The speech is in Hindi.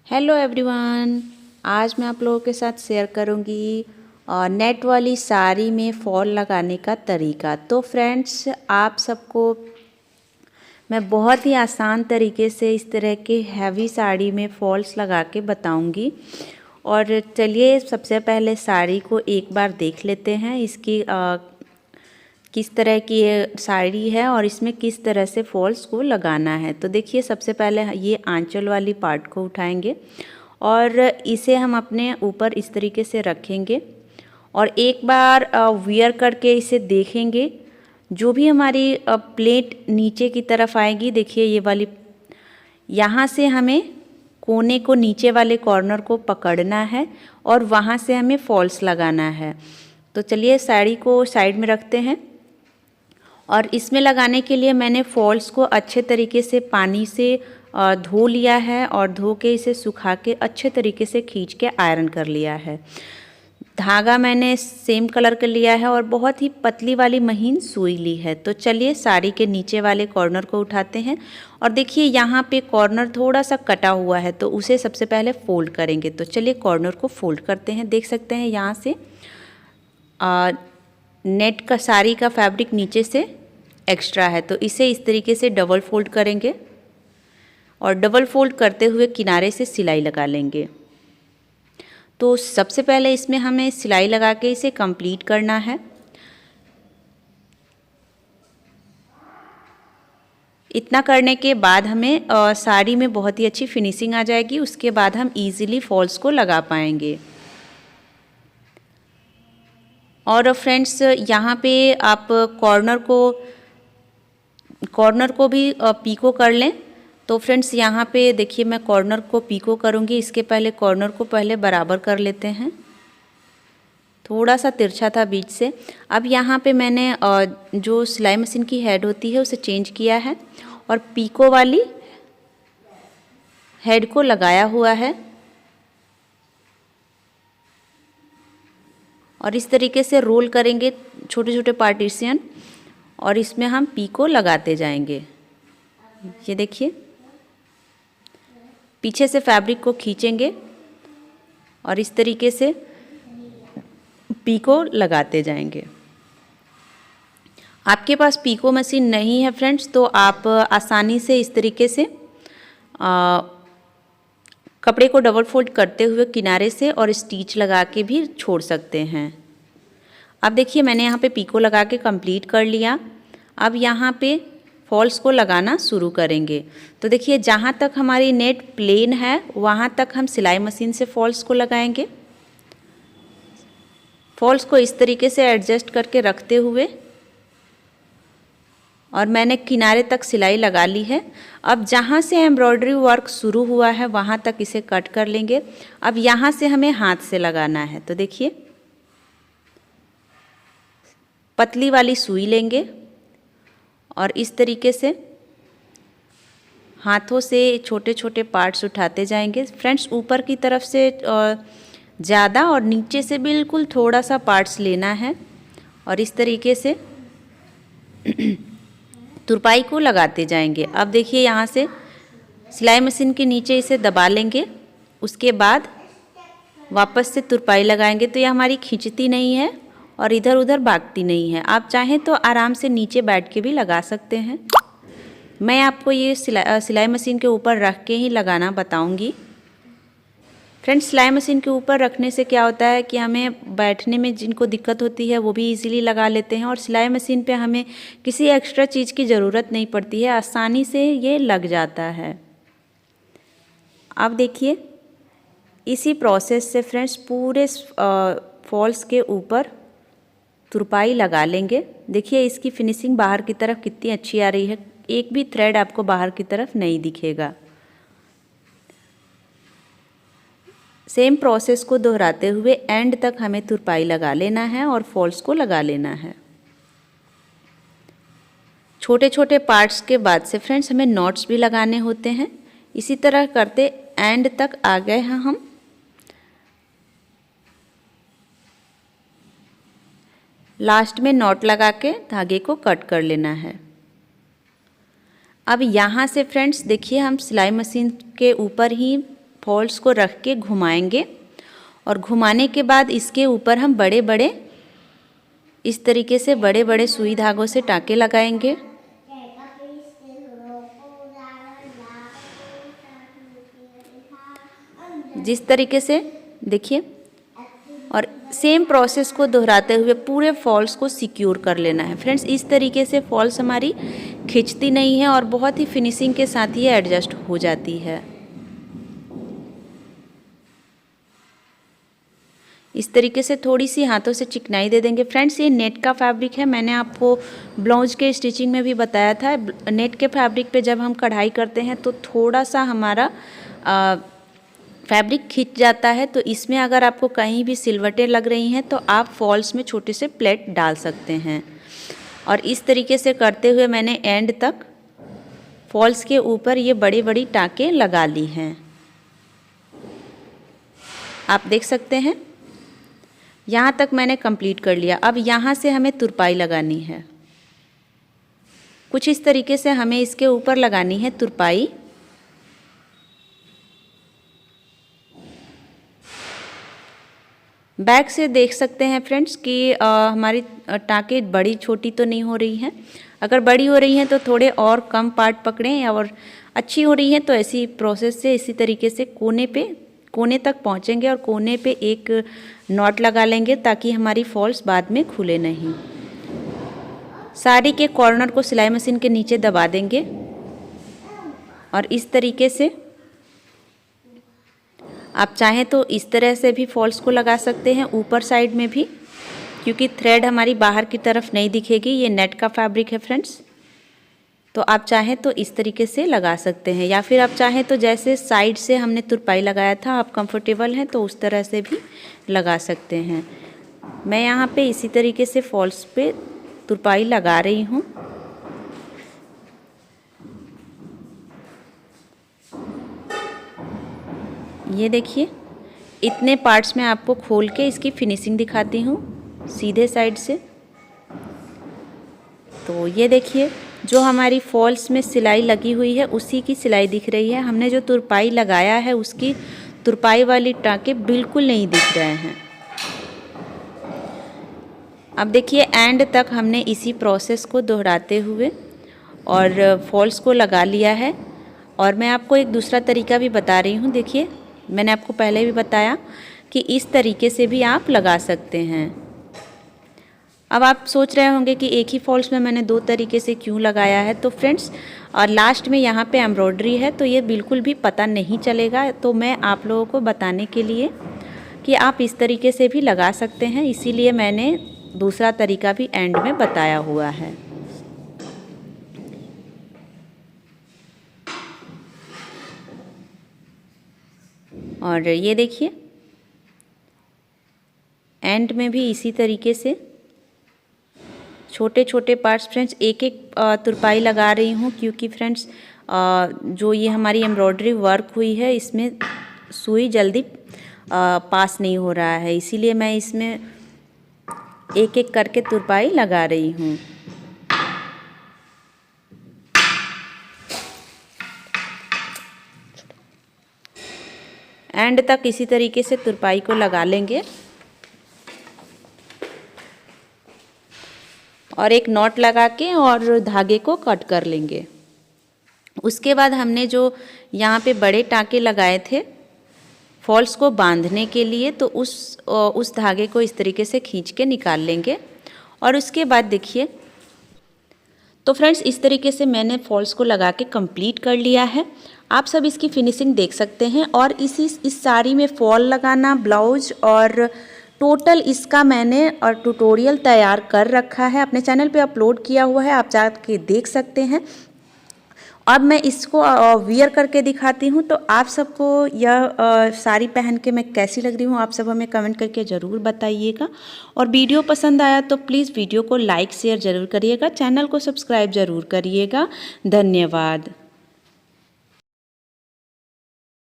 हेलो एवरीवन, आज मैं आप लोगों के साथ शेयर करूंगी नेट वाली साड़ी में फॉल लगाने का तरीका। तो फ्रेंड्स, आप सबको मैं बहुत ही आसान तरीके से इस तरह के हैवी साड़ी में फॉल्स लगा के बताऊंगी। और चलिए सबसे पहले साड़ी को एक बार देख लेते हैं, इसकी किस तरह की ये साड़ी है और इसमें किस तरह से फॉल्स को लगाना है। तो देखिए, सबसे पहले ये आंचल वाली पार्ट को उठाएंगे और इसे हम अपने ऊपर इस तरीके से रखेंगे और एक बार वियर करके इसे देखेंगे। जो भी हमारी प्लेट नीचे की तरफ आएगी, देखिए ये वाली, यहाँ से हमें कोने को, नीचे वाले कॉर्नर को पकड़ना है और वहाँ से हमें फॉल्स लगाना है। तो चलिए साड़ी को साइड में रखते हैं और इसमें लगाने के लिए मैंने फॉल्स को अच्छे तरीके से पानी से धो लिया है और धो के इसे सुखा के अच्छे तरीके से खींच के आयरन कर लिया है। धागा मैंने सेम कलर का लिया है और बहुत ही पतली वाली महीन सुई ली है। तो चलिए साड़ी के नीचे वाले कॉर्नर को उठाते हैं और देखिए यहाँ पे कॉर्नर थोड़ा सा कटा हुआ है, तो उसे सबसे पहले फोल्ड करेंगे। तो चलिए कॉर्नर को फोल्ड करते हैं। देख सकते हैं यहाँ से नेट का, साड़ी का फैब्रिक नीचे से एक्स्ट्रा है, तो इसे इस तरीके से डबल फोल्ड करेंगे और डबल फोल्ड करते हुए किनारे से सिलाई लगा लेंगे। तो सबसे पहले इसमें हमें सिलाई लगा के इसे कंप्लीट करना है। इतना करने के बाद हमें साड़ी में बहुत ही अच्छी फिनिशिंग आ जाएगी। उसके बाद हम इजीली फॉल्स को लगा पाएंगे। और फ्रेंड्स, यहाँ पे आप कॉर्नर को भी पीको कर लें। तो फ्रेंड्स, यहाँ पे देखिए मैं कॉर्नर को पीको करूँगी। इसके पहले कॉर्नर को पहले बराबर कर लेते हैं, थोड़ा सा तिरछा था बीच से। अब यहाँ पे मैंने जो सिलाई मशीन की हेड होती है उसे चेंज किया है और पीको वाली हेड को लगाया हुआ है और इस तरीके से रोल करेंगे छोटे छोटे पार्टीशन और इसमें हम पीको लगाते जाएंगे। ये देखिए, पीछे से फैब्रिक को खींचेंगे और इस तरीके से पीको लगाते जाएंगे। आपके पास पीको मशीन नहीं है फ्रेंड्स, तो आप आसानी से इस तरीके से कपड़े को डबल फोल्ड करते हुए किनारे से और स्टिच लगा के भी छोड़ सकते हैं। अब देखिए मैंने यहाँ पे पीको लगा के कंप्लीट कर लिया। अब यहाँ पे फॉल्स को लगाना शुरू करेंगे। तो देखिए, जहाँ तक हमारी नेट प्लेन है वहाँ तक हम सिलाई मशीन से फॉल्स को लगाएंगे। फॉल्स को इस तरीके से एडजस्ट करके रखते हुए और मैंने किनारे तक सिलाई लगा ली है। अब जहाँ से एम्ब्रॉयडरी वर्क शुरू हुआ है वहाँ तक इसे कट कर लेंगे। अब यहाँ से हमें हाथ से लगाना है। तो देखिए, पतली वाली सुई लेंगे और इस तरीके से हाथों से छोटे छोटे पार्ट्स उठाते जाएंगे। फ्रेंड्स, ऊपर की तरफ से ज़्यादा और नीचे से बिल्कुल थोड़ा सा पार्ट्स लेना है और इस तरीके से तुरपाई को लगाते जाएंगे। अब देखिए, यहाँ से सिलाई मशीन के नीचे इसे दबा लेंगे, उसके बाद वापस से तुरपाई लगाएंगे। तो ये हमारी खींचती नहीं है और इधर उधर भागती नहीं है। आप चाहें तो आराम से नीचे बैठ के भी लगा सकते हैं। मैं आपको ये सिलाई मशीन के ऊपर रख के ही लगाना बताऊंगी। फ्रेंड्स, सिलाई मशीन के ऊपर रखने से क्या होता है कि हमें बैठने में जिनको दिक्कत होती है वो भी इजीली लगा लेते हैं और सिलाई मशीन पे हमें किसी एक्स्ट्रा चीज़ की ज़रूरत नहीं पड़ती है, आसानी से ये लग जाता है। अब देखिए, इसी प्रोसेस से फ्रेंड्स पूरे फॉल्स के ऊपर तुरपाई लगा लेंगे। देखिए इसकी फिनिशिंग बाहर की तरफ कितनी अच्छी आ रही है, एक भी थ्रेड आपको बाहर की तरफ नहीं दिखेगा। सेम प्रोसेस को दोहराते हुए एंड तक हमें तुरपाई लगा लेना है और फॉल्स को लगा लेना है। छोटे छोटे पार्ट्स के बाद से फ्रेंड्स हमें नॉट्स भी लगाने होते हैं। इसी तरह करते एंड तक आ गए हैं हम। लास्ट में नॉट लगा के धागे को कट कर लेना है। अब यहाँ से फ्रेंड्स देखिए, हम सिलाई मशीन के ऊपर ही फॉल्स को रख के घुमाएंगे और घुमाने के बाद इसके ऊपर हम बड़े बड़े इस तरीके से बड़े बड़े सुई धागों से टाँके लगाएंगे। जिस तरीके से देखिए, और सेम प्रोसेस को दोहराते हुए पूरे फॉल्स को सिक्योर कर लेना है फ्रेंड्स। इस तरीके से फॉल्स हमारी खिंचती नहीं है और बहुत ही फिनिशिंग के साथ ये एडजस्ट हो जाती है। इस तरीके से थोड़ी सी हाथों से चिकनाई दे देंगे फ्रेंड्स। ये नेट का फैब्रिक है, मैंने आपको ब्लाउज के स्टिचिंग में भी बताया था। नेट के फैब्रिक पे जब हम कढ़ाई करते हैं तो थोड़ा सा हमारा फैब्रिक खिंच जाता है, तो इसमें अगर आपको कहीं भी सिलवटें लग रही हैं तो आप फॉल्स में छोटे से प्लेट डाल सकते हैं। और इस तरीके से करते हुए मैंने एंड तक फॉल्स के ऊपर ये बड़ी बड़ी टाँकें लगा ली हैं। आप देख सकते हैं यहाँ तक मैंने कंप्लीट कर लिया। अब यहाँ से हमें तुरपाई लगानी है। कुछ इस तरीके से हमें इसके ऊपर लगानी है तुरपाई। बैक से देख सकते हैं फ्रेंड्स कि हमारी टाँके बड़ी छोटी तो नहीं हो रही हैं। अगर बड़ी हो रही हैं तो थोड़े और कम पार्ट पकड़ें, और अच्छी हो रही हैं तो ऐसी प्रोसेस से इसी तरीके से कोने तक पहुंचेंगे और कोने पे एक नॉट लगा लेंगे ताकि हमारी फॉल्स बाद में खुले नहीं। साड़ी के कॉर्नर को सिलाई मशीन के नीचे दबा देंगे और इस तरीके से आप चाहें तो इस तरह से भी फॉल्स को लगा सकते हैं ऊपर साइड में भी, क्योंकि थ्रेड हमारी बाहर की तरफ नहीं दिखेगी। ये नेट का फैब्रिक है फ्रेंड्स, तो आप चाहें तो इस तरीके से लगा सकते हैं, या फिर आप चाहें तो जैसे साइड से हमने तुरपाई लगाया था, आप कंफर्टेबल हैं तो उस तरह से भी लगा सकते हैं। मैं यहाँ पे इसी तरीके से फॉल्स पे तुरपाई लगा रही हूँ। ये देखिए, इतने पार्ट्स में आपको खोल के इसकी फिनिशिंग दिखाती हूँ सीधे साइड से। तो ये देखिए, जो हमारी फॉल्स में सिलाई लगी हुई है उसी की सिलाई दिख रही है। हमने जो तुरपाई लगाया है उसकी तुरपाई वाली टाँके बिल्कुल नहीं दिख रहे हैं। अब देखिए, एंड तक हमने इसी प्रोसेस को दोहराते हुए और फॉल्स को लगा लिया है। और मैं आपको एक दूसरा तरीका भी बता रही हूँ। देखिए, मैंने आपको पहले भी बताया कि इस तरीके से भी आप लगा सकते हैं। अब आप सोच रहे होंगे कि एक ही फॉल्स में मैंने दो तरीके से क्यों लगाया है। तो फ्रेंड्स, और लास्ट में यहाँ पे एम्ब्रॉयडरी है तो ये बिल्कुल भी पता नहीं चलेगा। तो मैं आप लोगों को बताने के लिए कि आप इस तरीके से भी लगा सकते हैं, इसीलिए मैंने दूसरा तरीका भी एंड में बताया हुआ है। और ये देखिए, एंड में भी इसी तरीके से छोटे छोटे पार्ट्स फ्रेंड्स एक एक तुरपाई लगा रही हूँ, क्योंकि फ्रेंड्स जो ये हमारी एम्ब्रॉयडरी वर्क हुई है इसमें सुई जल्दी पास नहीं हो रहा है, इसीलिए मैं इसमें एक एक करके तुरपाई लगा रही हूँ। एंड तक इसी तरीके से तुरपाई को लगा लेंगे और एक नॉट लगा के और धागे को कट कर लेंगे। उसके बाद हमने जो यहाँ पे बड़े टाँके लगाए थे फॉल्स को बांधने के लिए, तो उस धागे को इस तरीके से खींच के निकाल लेंगे। और उसके बाद देखिए, तो फ्रेंड्स इस तरीके से मैंने फॉल्स को लगा के कंप्लीट कर लिया है। आप सब इसकी फिनिशिंग देख सकते हैं। और इस साड़ी में फॉल लगाना, ब्लाउज और टोटल इसका मैंने और ट्यूटोरियल तैयार कर रखा है, अपने चैनल पे अपलोड किया हुआ है, आप जाके देख सकते हैं। अब मैं इसको वियर करके दिखाती हूँ। तो आप सबको यह साड़ी पहन के मैं कैसी लग रही हूँ आप सब हमें कमेंट करके ज़रूर बताइएगा। और वीडियो पसंद आया तो प्लीज़ वीडियो को लाइक शेयर ज़रूर करिएगा, चैनल को सब्सक्राइब ज़रूर करिएगा। धन्यवाद।